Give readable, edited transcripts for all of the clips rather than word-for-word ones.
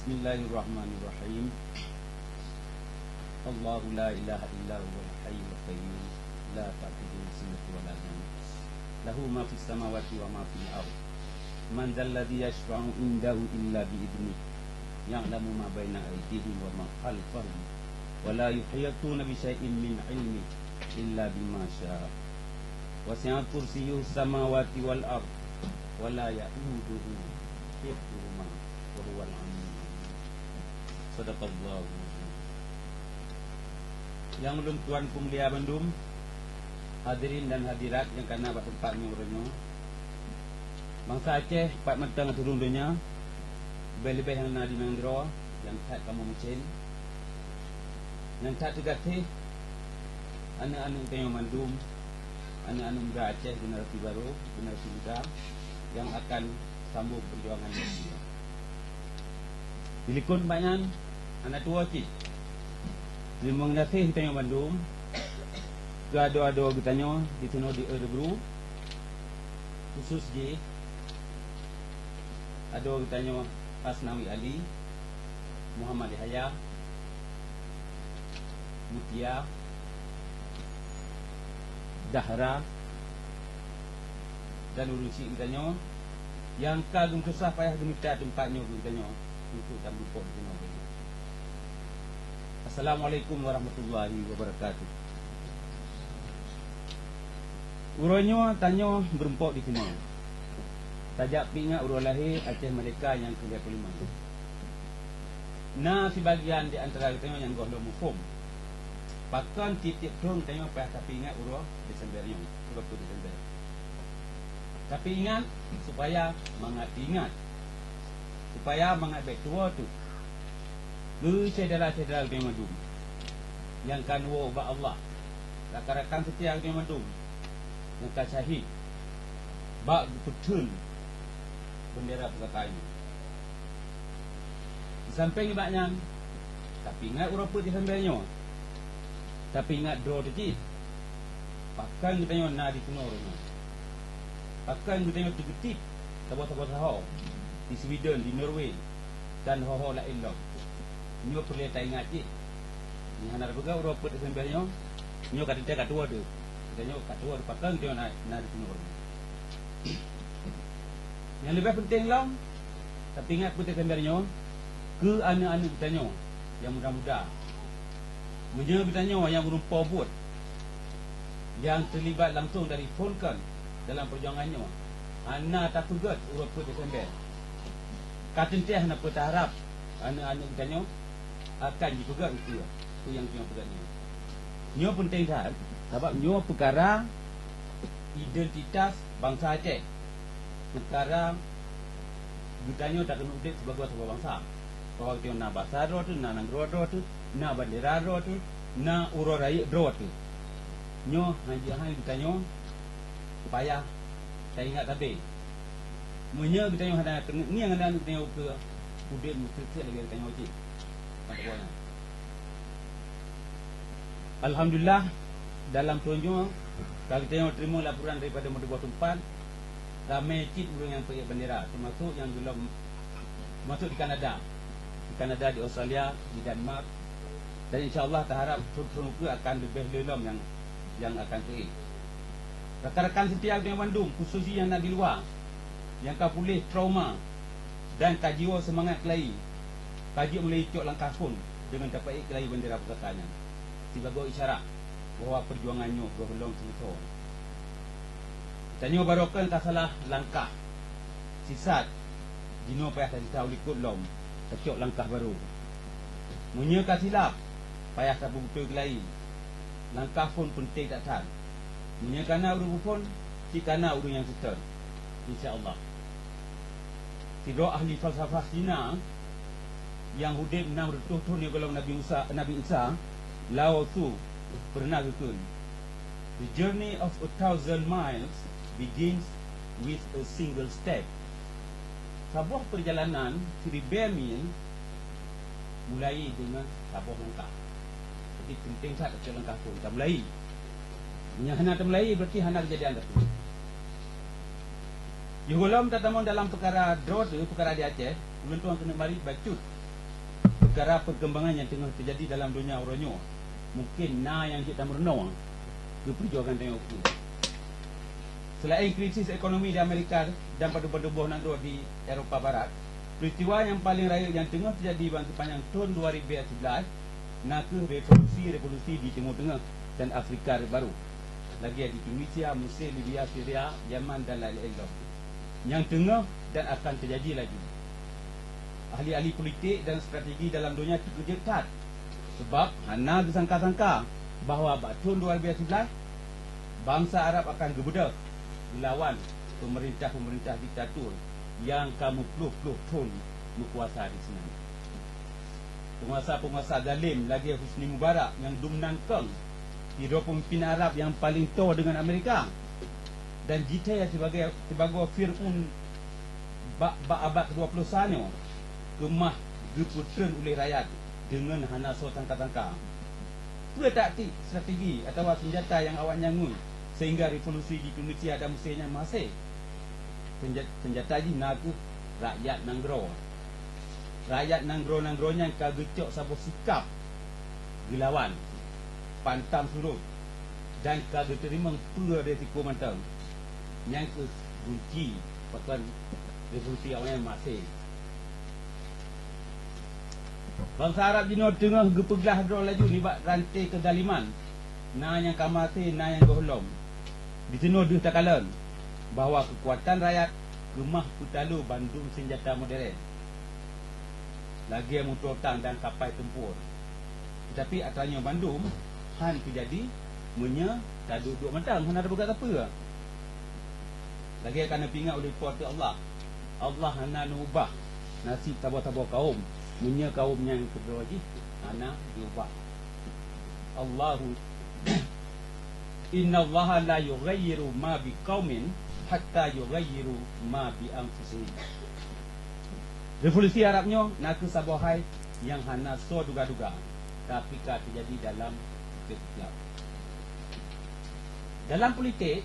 Bismillahirrahmanirrahim. Allahu la ilaha illa huwal hayyul qayyum la ta'khudhuhu sinatun wa la nawm. Lahu ma fis samawati wa ma fil ardh. Man dzal ladzi yashfa'u indahu illa bi idnihi. Ya'lamu ma baina aydihim wa ma khalfahum. Wa la yuhituna bi syai'in min 'ilmihi illa bima syaa. Wasi'a kursiyyuhu samawati wal ardh wa la ya'uduhu hifdhuhuma wa huwal 'aliyyul 'azim. Sadaqallahu. Yang ulun tuan pemulia Bandung, hadirin dan hadirat yang kena tempatnya urangnya. Bangsa Aceh pat matang turun dunia. Lebih-lebih yang nak di Mandro, yang tak kamu mesin. Yang tak tergatih anak-anak tengok Bandung, anak-anak muda Aceh generasi baru, generasi muda yang akan sambung perjuangan ini. Bilikun banyak anak tua cik. Dia mengasih tengok Bandung. Ada bertanya di sini di Erebru. Khusus je. Ada bertanya Asnawi Ali, Muhammad Yahya, Mutia, Dahra, dan urusi bertanya yang kagum susah payah gemita tempatnya bertanya untuk tak lupa bertanya. Assalamualaikum warahmatullahi wabarakatuh. Urangnya tanya berempok di sini. Tajak pingat urang lahir Aceh Merdeka yang ke-25. Nah, sebagian di antara kita yang goh mufum. Bahkan titik tong tengok payah tapi ingat urang Desembernya, urang tu Desember. Tapi ingat supaya ingat. Supaya mengat tua tu. Saudara-saudara di Madum yang kan ubah Allah, rakan-rakan setia di Madum yang kan syahid bak betul bendera pusaka ini. Sampai banyak tapi ingat urang putih sambilnya. Tapi ingat draw tu. Pakai kita tengok na di Timur-Tengah. Pakai kita tengok titik tabah-tabah sahau di Sweden, di Norway dan ho-ho lain lah. Nyo perlu tak ingat cik. Ni hanar juga urang putih sambilnya. Nyo kata dia kat tua tu. Kita nyo kat tua pakai kita na di Timur. Yang lebih penting lah, tapi ingat putih sambilnya ke anak-anak kita nyo yang muda-muda. Menjadi kita nyo yang berumpah buat, yang terlibat langsung dari Volkan dalam perjuangannya. Anak tak tugas urang putih sambil. Katenteh nak berharap anak-anak kita nyo akan dipegang itu. Itu yang kita pegangnya. Nyo penting tak? Sebab nyo perkara identitas bangsa Aceh. Perkara budaya tak kena udit sebagai sebuah bangsa. Kalau kita nak bahasa roh tu, nak nanggro roh tu, nak bendera roh tu, nak urut raya roh tu. Nyo hanji-hanji kita nyo supaya saya ingat tapi. Munya kita nyo ada ni yang ada kita nyo ke udit mesti lagi kita nyo cik. Alhamdulillah dalam tunjuk kalau kita yang terima laporan daripada beberapa tempat ramai cik urang yang pakai bendera termasuk yang belum masuk di Kanada, di Australia, di Denmark, dan insyaAllah terharap turun-turun akan lebih lelom yang akan pergi. Rakan-rakan setia di Bandung khususnya yang nak di luar yang kau pulih trauma dan kajiwa semangat kelahi. Kaji mulai cok langkah pun dengan dapat ikhlai bendera pusakanya sebagai isyarat bahawa perjuangannya belum selesai. Tanya barokan tak salah langkah sisat jino payah tadi tahu likut lom cok langkah baru. Menyeka silap payah tak betul ikhlai. Langkah pun penting tak sah. Menyekana urung pun cikana urung yang setel. Insya-Allah. Tiga ahli falsafah Cina yang hidup 600 tahun yang kalau Nabi Isa Lao Tzu pernah kata the journey of 1,000 miles begins with a single step. Sebuah perjalanan 1000 mil mulai dengan sebuah langkah. Jadi penting sangat kecil langkah pun kita mulai. Yang hendak mulai berarti hendak kejadian itu. Yugolam tatamun dalam perkara draw tu, perkara di Aceh, ulun tuan kena balik bacut perkara perkembangan yang tengah terjadi dalam dunia Oronyo. Mungkin yang kita merenung ke perjuangan tengok tu. Selain krisis ekonomi di Amerika dan pada-pada nado di Eropah Barat, peristiwa yang paling raya yang tengah terjadi bagi sepanjang tahun 2011 ke revolusi di Timur Tengah dan Afrika baru. Lagi di Tunisia, Mesir, Libya, Syria, Yaman dan lain-lain. Yang tengah dan akan terjadi lagi. Ahli-ahli politik dan strategi dalam dunia terkejut ketat sebab hana disangka-sangka bahawa tahun 2011 bangsa Arab akan gebedah melawan pemerintah-pemerintah diktator yang kamu puluh-puluh tahun berkuasa di sana. Penguasa-penguasa zalim lagi Husni Mubarak yang dominankan hidupkan pemimpin Arab yang paling tua dengan Amerika, dan jita sebagai Fir'aun abad ke-20 sana kemah diputran oleh rakyat dengan hana so tangka-tangka. Dua taktik strategi atau senjata yang awak nyangun sehingga revolusi di Tunisia dan Mesirnya masih senjata ji naku rakyat nanggro. Rakyat nanggro-nanggro-nya kagecok sabuh sikap gelawan pantam surut dan kagak terima pura resiko mantang yang ke kunci pakan revolusi awalnya masih. Bangsa Arab di tengah gepeglah draw laju libat rantai kezaliman yang kamati yang gohlom di tengah dah takalan bahawa kekuatan rakyat gemah putalu bandung senjata modern lagi motor tang dan kapal tempur. Tetapi atasnya Bandung han terjadi munya tak duduk mentang, han ada berkat apa. Lagi akan pingat oleh kuasa Allah. Allah hana ubah nasib tabah-tabah kaum. Munya kaum yang kedua lagi hana diubah. Allahu Inna Allah la yughayyiru ma biqaumin hatta yughayyiru ma bi anfusihim. Revolusi Arabnya nak sabohai yang hana so duga-duga tapi tak terjadi dalam Islam. Dalam politik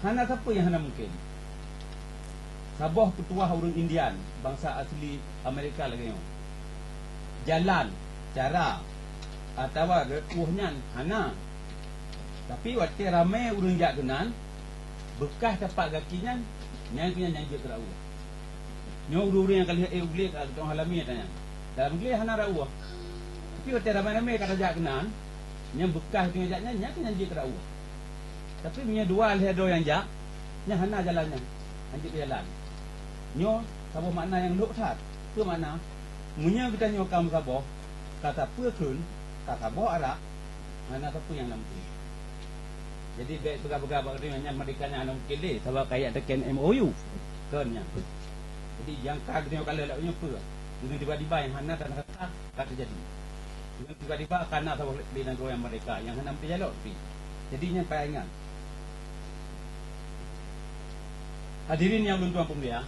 hana siapa yang hana mungkin. Sabah petuah orang Indian, bangsa asli Amerika lagi yo. Jalan, cara atau rekuhnya hana. Tapi waktu ramai orang jak kenan bekas tapak kakinya yang punya nyanyi kerau. Nyo urang yang kali ulik atau halami tanya. Dalam ulik hana rau. Tapi waktu ramai-ramai kata jak kenan yang bekas dengan jaknya nya nyanyi kerau. Tapi punya dua ledo yang jak nya hana jalannya. Anjik jalan. Nyo sabah makna yang luk sat. Tu makna munya kita nyo kam sabah kata pekun kata bawa arak mana siapa yang nampu. Jadi baik pegah-pegah bagainya merdekanya anak mungkin sebab kayak tekan MOU kennya. Jadi yang kag tengok kalau laknya apa. Dengan tiba-tiba yang hana tak kata jadi. Dengan tiba-tiba kana sabah di negara yang merdeka yang hana mesti jalok pi. Jadi nya payah ingat. Hadirin yang belum tuan pemulia,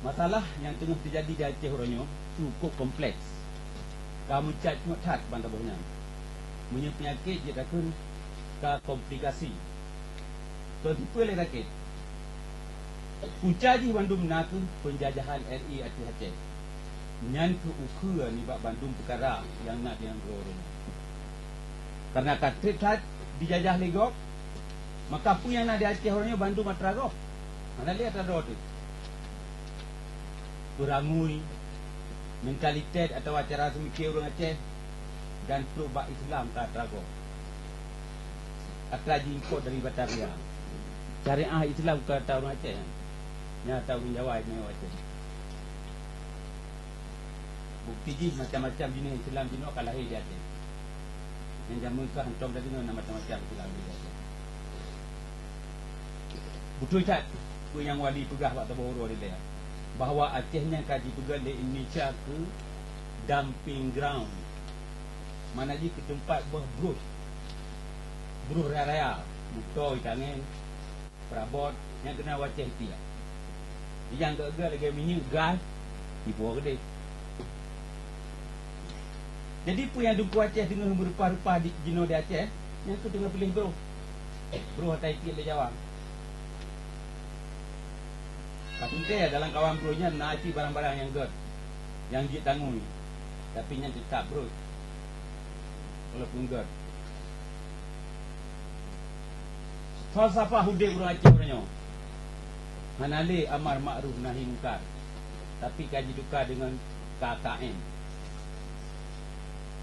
masalah yang tengah terjadi di Aceh Oronyo cukup kompleks. Kamu cat cuma cat bantah bohnya. Punya penyakit dia takun ke komplikasi. So tipe le rakit. Punca ji Bandung nakun penjajahan RI Aceh. Nyan ke ukura ni bak Bandung perkara yang nak yang Oronyo. Karena katrit cat dijajah legok, maka pun yang nak di Aceh Oronyo Bandung matragok. Mana lihat ada tu. Kurangui mentalitas atau cara semikir orang Aceh dan perubahan Islam ke Atrago. Atraji import dari Batavia. Syariah Islam ke orang Aceh. Nya tahu Jawa ni Aceh. Bukti ji macam-macam jenis Islam dino kalau lahir di Aceh. Yang jamu ke hantam tadi no macam-macam Islam di Aceh. Betul tak? Ku yang wali pegah waktu baru dia. Bahawa Acehnya kaji pegang di Indonesia ke dumping ground. Mana je ke tempat buruh raya-raya, motor, ikangan, perabot yang kena Aceh dia. Yang ke-2 lagi minyak gas di bawah gede. Jadi pun yang duku Aceh dengan berupa-rupa di jino di Aceh, yang tu tengah pilih bro hatai tikit le Jawa. Tapi dalam kawan bronya naci barang-barang yang good. yang dia tanggung ni. Tapi yang tetap bro. Walaupun God. Falsafah hudib orang Aceh orangnya. Hanale amar makruf nahi mungkar. Tapi kaji tukar dengan KKN.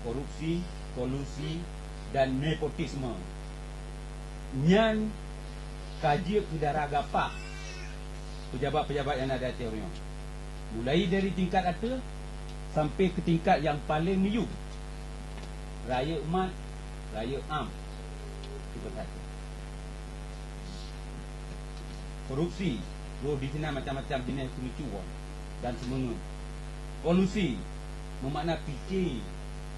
Korupsi, kolusi dan nepotisme. Nyan kaji kudara gapak pejabat-pejabat yang ada Aceh orangnya. Mulai dari tingkat atas sampai ke tingkat yang paling niu. Raya umat, raya am. Kita kata. Korupsi, di sini macam-macam jenis penipuan dan semua. Kolusi, bermakna fikir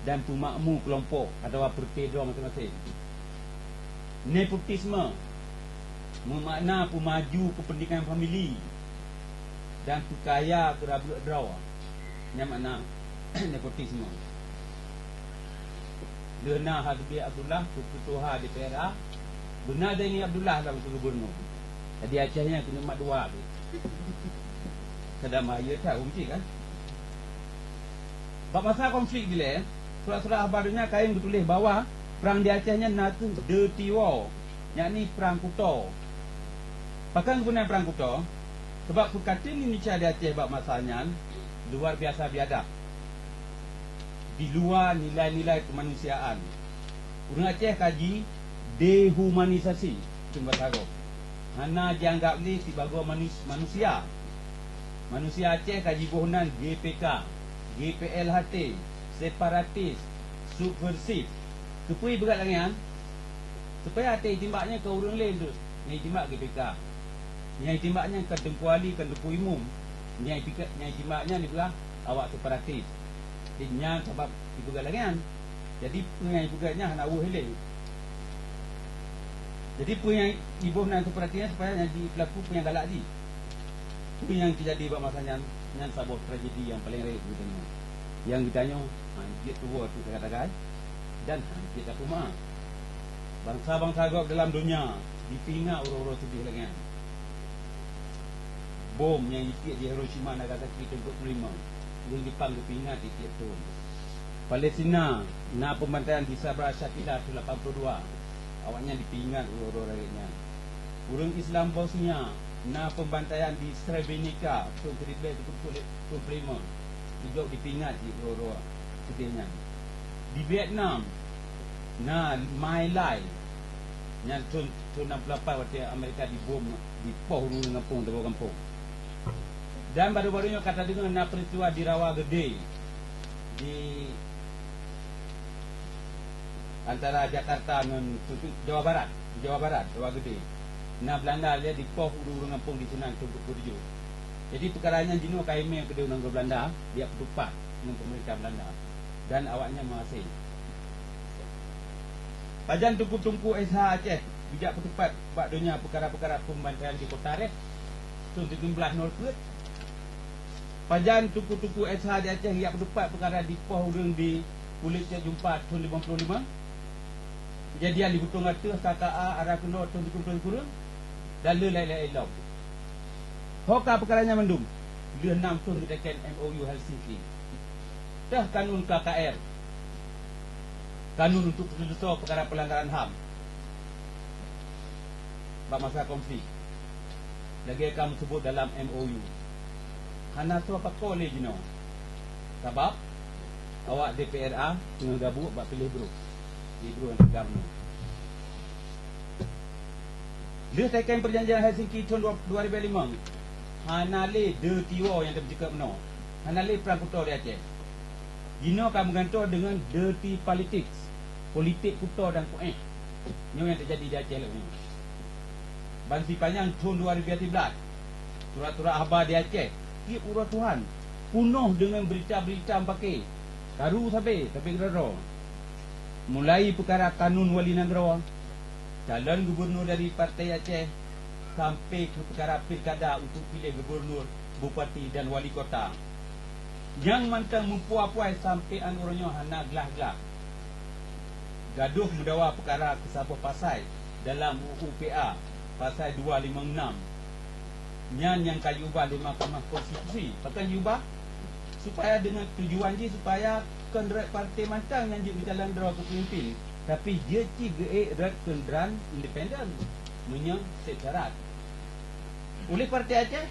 dan pemakmur kelompok atau berbeza masing-masing. Nepotisme, bermakna pemaju kepentingan famili dan pekaya kerabut draw. Yang makna nepotisme. Dena Habibie Abdullah, Ketua DPRA. Benar ini Abdullah lah untuk gubernur. Jadi Acehnya kena mak dua. Sedang bahaya tak mesti kan. Bab masa konflik bila surat-surat khabarnya kain bertulis bahawa perang di Acehnya natu dirty war, yakni perang kuta. Bahkan guna perang kuta sebab perkataan Indonesia di Aceh bab masanya luar biasa biadab. Di luar nilai-nilai kemanusiaan. Orang Aceh kaji dehumanisasi bahasa Arab. Hana dianggap ni sebagai manusia. Manusia Aceh kaji bohongan GPK, GPLHT, separatis, subversif. Supaya berat langian. Supaya hati timbaknya ke orang lain tu. Yang timbak GPK. Yang timbaknya ke Tengku Ali, ke Tengku Imum. Yang timbaknya ni pula awak separatis. Jadi yang sebab ibu galangan. Jadi pengai puganya hana awal hilang. Jadi apa yang ibu nak sepertinya supaya jadi pelaku yang galak di. Apa yang terjadi buat masanya yang sebuah tragedi yang paling rare kita. Yang ditanya, dia tua tu katakan dan kita rumah. Bangsa-bangsa Arab dalam dunia dipingat orang-orang sedih lagi. Bom yang dikiat di Hiroshima Nagasaki tahun 45. Yang dipanggil pingat tiap tahun. Palestina na pembantaian di Sabra Syakila tahun 82. Awaknya dipingat orang-orang rakyatnya. Orang Islam Bosnia na pembantaian di Srebrenica tahun 1925 juga dipingat di orang-orang sedihnya. Di Vietnam na My Lai yang tahun 68 waktu Amerika dibom di Poh Hulu Kampung Tebau Kampung. Dan baru-barunya kata dengan na peristiwa di Rawa Gede di antara Jakarta dengan Jawa Barat, Jawa Gede. Nah Belanda dia di Poh Hulu Kampung di Senang Tunggu Burjo. Jadi perkaranya jino KMM yang kedua dengan Belanda, dia bertupat dengan pemerintah Belanda dan awaknya masih. Pajan Tungku SH Aceh bijak bertupat bab dunia perkara-perkara pembantaian di Kota Res tahun 1704. Pajan Tungku SH di Aceh bijak bertupat perkara di Poh Hulu di Kulit Jumpa tahun 55. Kejadian di Butong Atas, KKA, Arah Kena, tahun 2020 dan lain-lain. Hoka perkaranya mendung. Dia 6 tahun ditekan MOU Helsinki. Dah kanun KKR. Kanun untuk selesai perkara pelanggaran HAM. Bab masa konflik. Lagi kamu sebut dalam MOU. Hana tu apa kolej no. Sebab awak DPRA tengah gabung bab pilih bro. Ibu yang tergabung. Dia tekan perjanjian Helsinki tahun 2005. Hanale dirty war yang tercakap benar. Hanale perang kuta di Aceh. Dino kamu gantung dengan dirty politics. Politik kuta dan kuih. Ini yang terjadi di Aceh lagi. Bansi panjang tahun 2013. Surat-surat khabar di Aceh. Tiap urut Tuhan. Penuh dengan berita-berita pakai. Karu sampai gerara. Mulai perkara kanun wali negara, calon gubernur dari Partai Aceh sampai ke perkara pilkada untuk pilih gubernur, bupati dan wali kota. Yang mantang mempuai-puai sampai anurnya hana gelah-gelah. Gaduh mendakwa perkara kesabah pasal dalam UPA pasal 256. Yang kayu ubah di Mahkamah Konstitusi. Bahkan diubah supaya dengan tujuan je supaya kendera parti mantang yang jadi jalan draw ke pemimpin. Tapi dia ciga kenderaan independen punya syarat. Oleh Parti Aceh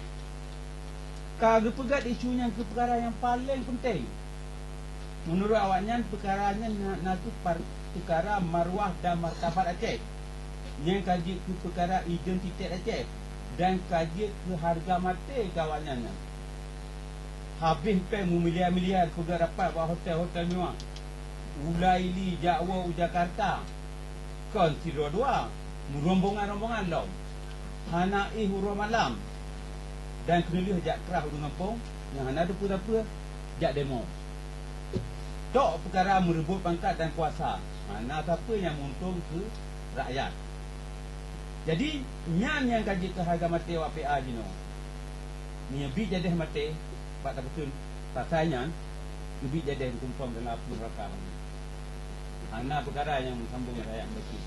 kagak pegat isunya ke perkara yang paling penting. Menurut awaknya perkaranya nak perkara maruah dan martabat Aceh. Yang kaji ke perkara identitas Aceh dan kaji ke harga mati kawannya. Habis miliar-miliar sudah dapat buat hotel-hotel mewah. Ulaili, Jawa, Jakarta. Kan si dua-dua rombongan-rombongan lom. Hanai huruf malam. Dan kena jak kerah huruf ngampung. Yang hana apa-apa jak demo. Tok perkara merebut pangkat dan kuasa. Mana siapa yang untung ke rakyat. Jadi nyan yang kaji ke harga mati awak PA jino. Ni bi jadi mati. Pak tak betul rasanya lebih jadi confirm dalam neraka. Hana perkara yang sambung rakyat betul.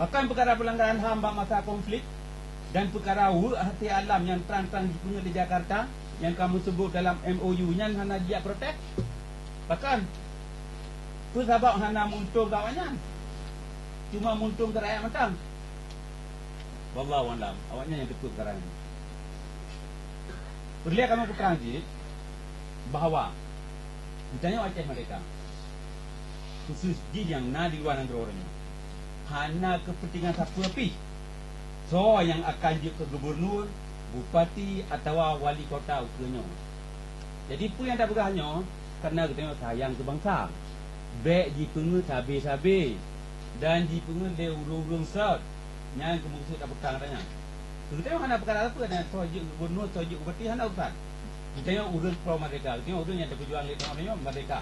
Bahkan perkara pelanggaran HAM masa konflik dan perkara hati alam yang terang-terang dipunya di Jakarta yang kamu sebut dalam MOU nya hana dia protes. Bahkan tu sebab hana muntung kawannya. Cuma muntung ke rakyat matang. Wallahu a'lam. Awaknya yang betul perkara ini. Perlihat kamu ke Perancis bahawa ditanya Aceh mereka khusus di yang di luar negara orangnya hana kepentingan siapa api so yang akan je ke gubernur, bupati atau wali kota ukurnya. Jadi pun yang tak bergahnya kerana kita tengok sayang ke bangsa baik di pengen sabi-sabi dan di pengen dia urung-urung sot yang kemudian tak berkang katanya. Kita tengok hana perkara apa dan sojuk gubernur, sojuk bupati hana urusan. Kita tengok urus pro merdeka, kita tengok urus yang berjuang di tengah merdeka.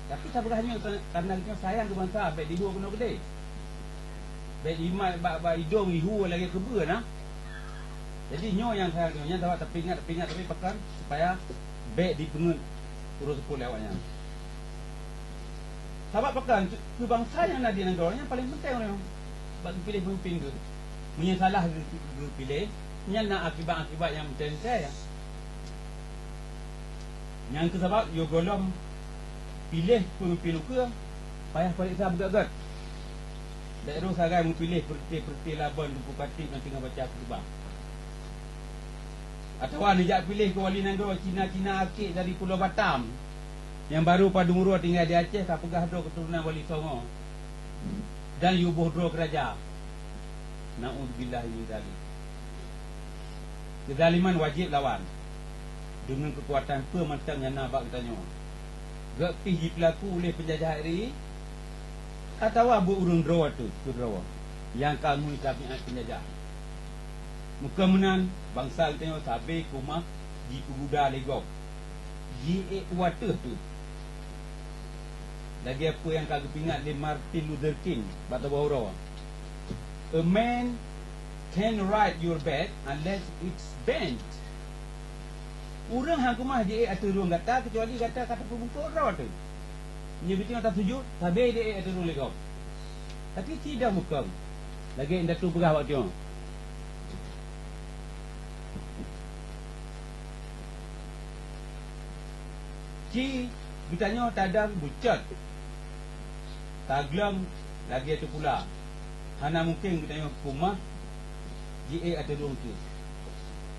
Tapi tak berhanya kerana kita sayang ke bangsa, baik di dua kena gede. Baik iman, baik hidung, ihu lagi kebun nah. Jadi nyo yang sayang tu, yang dapat tapi ingat tapi pekan supaya baik di pengen urus sepuluh lewatnya. Sebab pekan ke bangsa yang ada di negaranya paling penting orang bagi pilih pemimpin tu. Menyesalah pilih yang nak akibat-akibat yang mencentai ya. Yang kesebab yo golong pilih pemimpin luka payah periksa bergagat. Daerah sagai memilih perti laban lupa katik yang tengah baca khutbah. Atau nak pilih ke wali negara Cina-Cina akik dari Pulau Batam yang baru pada umur tinggal di Aceh tak pegah do keturunan wali Songo. Dan yubuh do kerajaan. Na'udzubillah min dzalik. Kezaliman wajib lawan dengan kekuatan pemantang yang nak katanya. Gak pergi pelaku oleh penjajah hari atau abu urung draw tu draw yang kamu tabiat penjajah. Muka menan bangsa kita sabe kumah di pemuda legok. Di water tu. Lagi apa yang kagak ingat di Martin Luther King batu bawah. A man can ride your bed unless it's bent. Orang hang kumah dia atur ruang gata kecuali gata kata pembungkuk raw tu. Nyebiting atas sujud, tabe dia atur ruang legau. Tapi tidak muka. Lagi indah tu berah waktu tu. Ci bertanya tadang bucat. Taglam lagi itu pula. Hana mungkin kita tengok rumah GA ada ruang tu.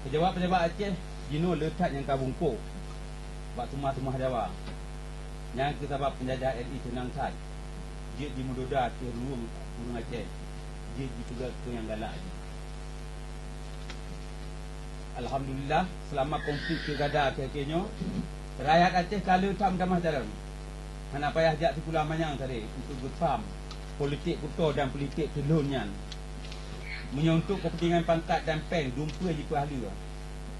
Pejabat-pejabat Aceh Jino letak yang kabungkuk buat rumah-rumah Jawa. Yang kesebab penjajah RI senang sat. Dia di Mudoda ke ruang Aceh. Dia juga ke yang galak je. Alhamdulillah selama konflik Pilkada akhir-akhirnya rakyat Aceh kalau tak mendamah dalam. Hana payah jak sekolah manyang tadi untuk berfaham politik kuto dan politik telunnya. Menyuntuk kepentingan pangkat dan pen dumpa jika ahli.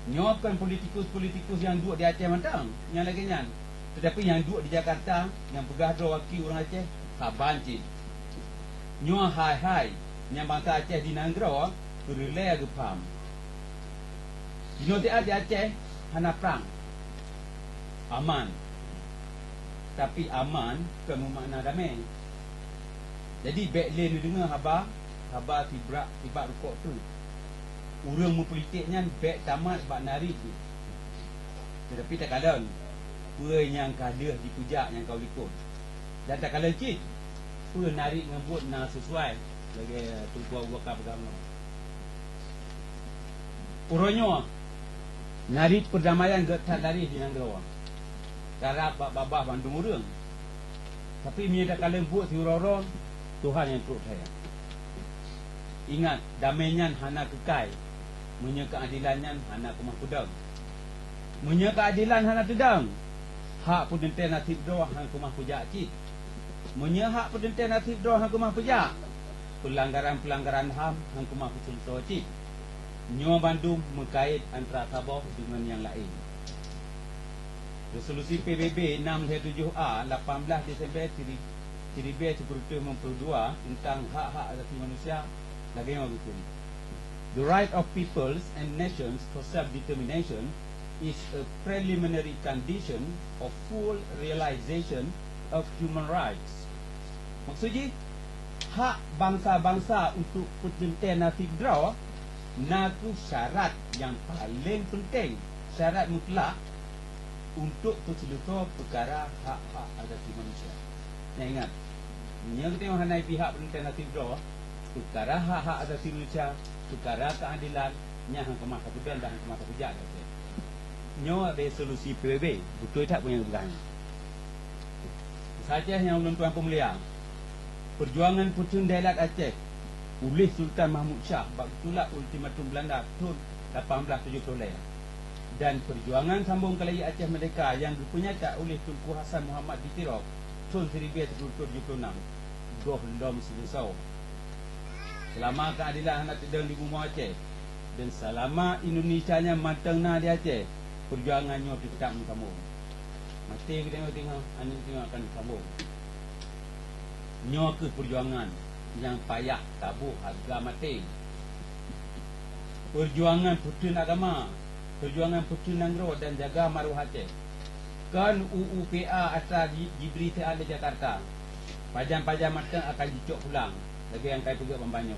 Nyokan politikus-politikus yang duduk di Aceh Mantang, yang lagi nyan. Tetapi yang duduk di Jakarta, yang pegah dua wakil orang Aceh, sabanci. Nyo hai-hai, yang bangsa Aceh di Nanggara, relay agak faham. Nyo di Aceh, hana perang. Aman. Tapi aman, bukan makna damai. Jadi backline ni dengar habar tibak rukuk tu. Urang mempolitiknya baik tamat bak nari tu. Tetapi tak kala pura yang kadah dipujak yang kau likut. Dan tak kala cik pura narik ngebut na sesuai bagi Tunku Abu Bakar beragama. Uronyo narik perdamaian getak dari di Nanggarawa. Cara babah Bandung urang. Tapi mina tak kala buat siuroro Tuhan yang turut saya. Ingat, damainya hana kekai. Munya keadilannya hana kumah kudang. Munya keadilan hana tudang. Hak pudente nasib doa hang kumah pujak cik. Munya hak pudente nasib doa hang kumah pujak. Pelanggaran-pelanggaran HAM hang kumah pusul cik. Nyo Bandung mengkait antara Sabah dengan yang lain. Resolusi PBB 6/7A 18 Disember 1992 tentang hak-hak asasi manusia lagi yang betul. The right of peoples and nations for self-determination is a preliminary condition of full realization of human rights. Maksudnya, hak bangsa-bangsa untuk pertentangan federal naku syarat yang paling penting, syarat mutlak untuk perseluruh perkara hak-hak asasi manusia. Nah ingat, yang kita mengenai pihak pertentangan federal, perkara hak-hak asasi manusia, perkara keadilan, yang kemah kemudian dan kemah kejat. Nyo resolusi PBB, betul tak punya berani. Saja yang menentukan pemulihan perjuangan Putun Dailat Aceh oleh Sultan Mahmud Shah bakitulah ultimatum Belanda tahun 1870 dan perjuangan sambung Kelahi Aceh Merdeka yang dipunyai oleh Tunku Hasan Muhammad di Tirok tahun 1976 belum selesai. Selama keadilan anak sedang di Bumi Aceh dan selama Indonesianya matangna di Aceh, perjuangannya tetap sambung. Mesti kita tengok akan sambung. Nyo ke perjuangan yang payah tabuh harga mati. Perjuangan putun agama, perjuangan putun Nanggro dan jaga maruah Aceh. Kan UUPA asal diberi di Jakarta. Pajam-pajam matang akan dicok pulang. Lagi yang kait juga membanyak.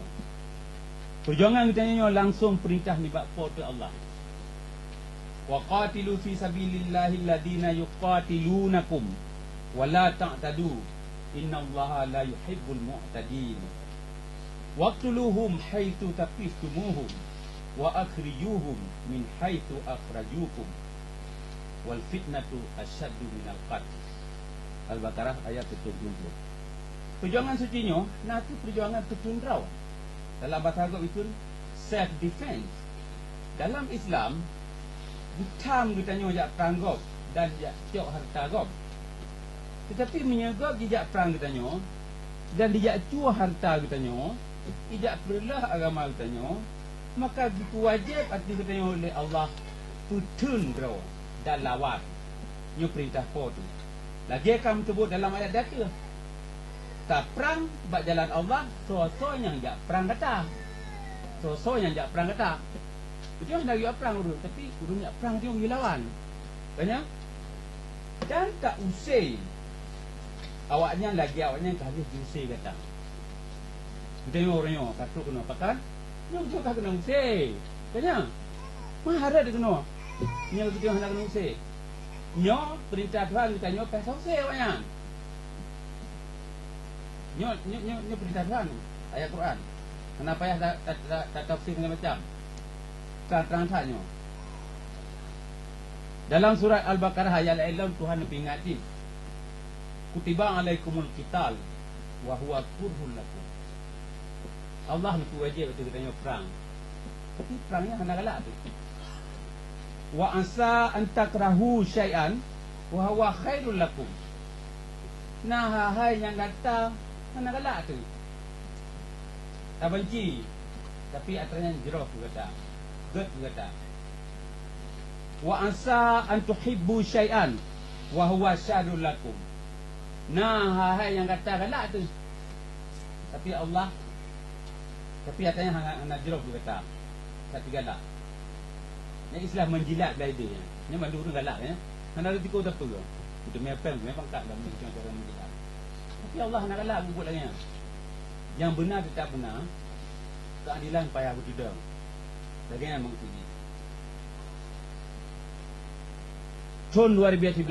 Perjuangan kita nyo langsung perintah nibak pada Allah. Wa qatilu fi sabilillahi alladhina yuqatilunakum wa la ta'tadu. Inna Allah la yuhibbul mu'tadin. Waqtuluhum haitsu taqiftumuhum wa akhrijuhum min haitsu akhrajukum. Wal fitnatu asyaddu minal qatl. Al-Baqarah ayat 70. Perjuangan sucinyo nanti perjuangan petundraw. Dalam bahasa Arab itu self defense. Dalam Islam bukan kita nyo jak perang dan jak ciok harta gob. Tetapi menyegak dijak perang kita nyo dan dijak cuah harta kita nyo, dijak perlah agama kita nyo, maka itu wajib hati kita nyo oleh Allah putun bro dan lawat nyo perintah po tu. Lagi akan sebut dalam ayat data. Tak perang bak jalan Allah, so yang jak perang kata. So yang jak perang kata. Dia hendak pergi perang dulu, tapi urung jak perang dia pergi lawan. Banyak. Dan tak usai awaknya kahis diusir kata. Kita tengok orangnya, katuk kena pakan. Yang betul kena usir. Tanya. Mahara dia kena. Yang betul hendak kena usir. Nyo perintah Tuhan kita nyo pasal usir awaknya. Nyo perintah Tuhan. Ayat Quran. Kenapa ya tak tafsir dengan macam? Terang nyo. Dalam surat Al-Baqarah ayat 11 Tuhan peringatin. Kutiba alaikumul qital wa huwa kurhul lakum. Allah itu wajib itu kita perang. Tapi perangnya hendak galak tu. Wa asa an takrahu syai'an wa huwa khairul lakum. Nah hai yang kata hendak galak tu. Tak benci. Tapi atasnya jerah tu kata. Ged kata. Wa asa an tuhibbu syai'an wa huwa syarrul lakum. Nah, hai yang kata galak tu. Tapi Allah, tapi katanya hang jeruk dia kata. Tak galak. Yang Islam menjilat dah dia. Yang mandu orang galak ya. Hang ada tiko tak tu. Itu memang tak dalam cara menjilat. Tapi Allah nak galak buat lagi. Yang benar tetap benar. Keadilan payah berjuang. Bagaimana menguji? tahun 2017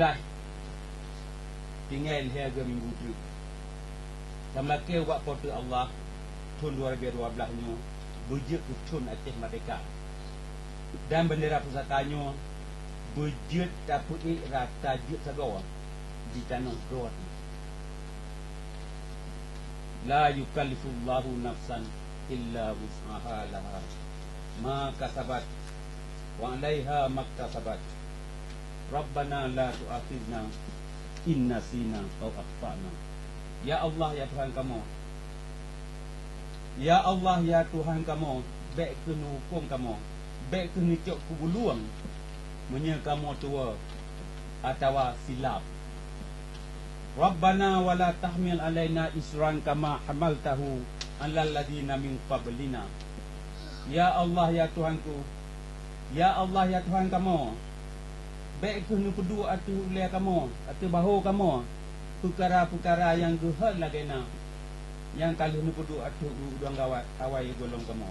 tinggal harga minggu tu sama ke buat foto Allah tahun 2012 nya bejut tahun Aceh Merdeka dan bendera pusakanya bejut daput rata jut sagawa di tanah Goa. La yukallifullahu nafsan illa wus'aha laha ma kasabat wa 'alaiha maktasabat. Rabbana la tu'akhidna in nasina aw akhtana. Ya Allah ya Tuhan kamu. Ya Allah ya Tuhan kamu, baik kena hukum kamu, baik kena cok kubuluang menye kamu tua atau silap. Rabbana wala tahmil alaina isran kama hamaltahu alal ladina min qablina. Ya Allah ya Tuhanku, ya Allah ya Tuhan kamu, baik kena pedua atu ulia kamu, atu bahu kamu, perkara-perkara yang gehal lagena, yang kalau nu pedua atu udang gawat awai golong kamu.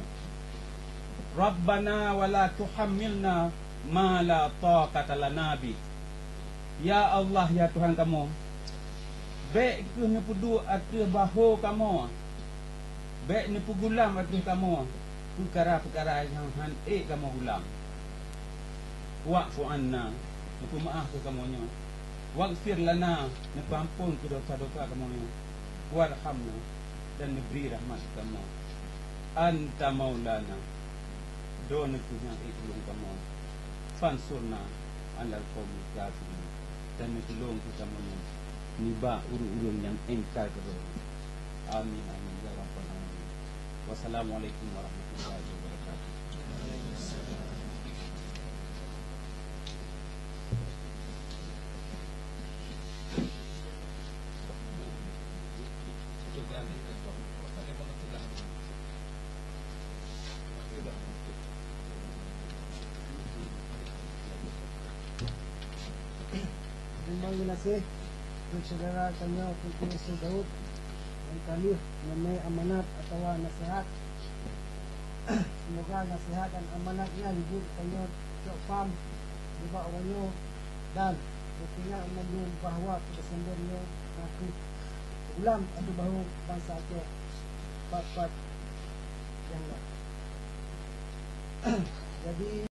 Rabbana wala tuhammilna ma la taqata lana bi. Ya Allah ya Tuhan kamu, baik kena pedua atu bahu kamu, baik ni pegulam atu kamu, perkara-perkara yang kamu ulang. Wa'fu anna, nipu maaf ke kamunya. Waghfir lana, nipu ampun ke dosa-dosa kamunya. Warhamna, dan beri rahmat kamu. Anta maulana, doa nipu yang tolong kamu. Fansurna alal qawmi kafirin, dan tolong kita kamunya. Niba urung-urung yang engkar terus. Amin amin ya rabbal alamin. Wassalamualaikum warahmatullahi wabarakatuh. Terima kasih untuk saudara kami Tuan Yusuf Daud dan kami yang may amanat atau nasihat. Semoga nasihat dan amanatnya hidup kayo cokpam di bawah nyo dan buktinya menunjukkan bahawa kebesaran nyo aku ulam atau bahawa bangsa Aceh pat-pat yang jadi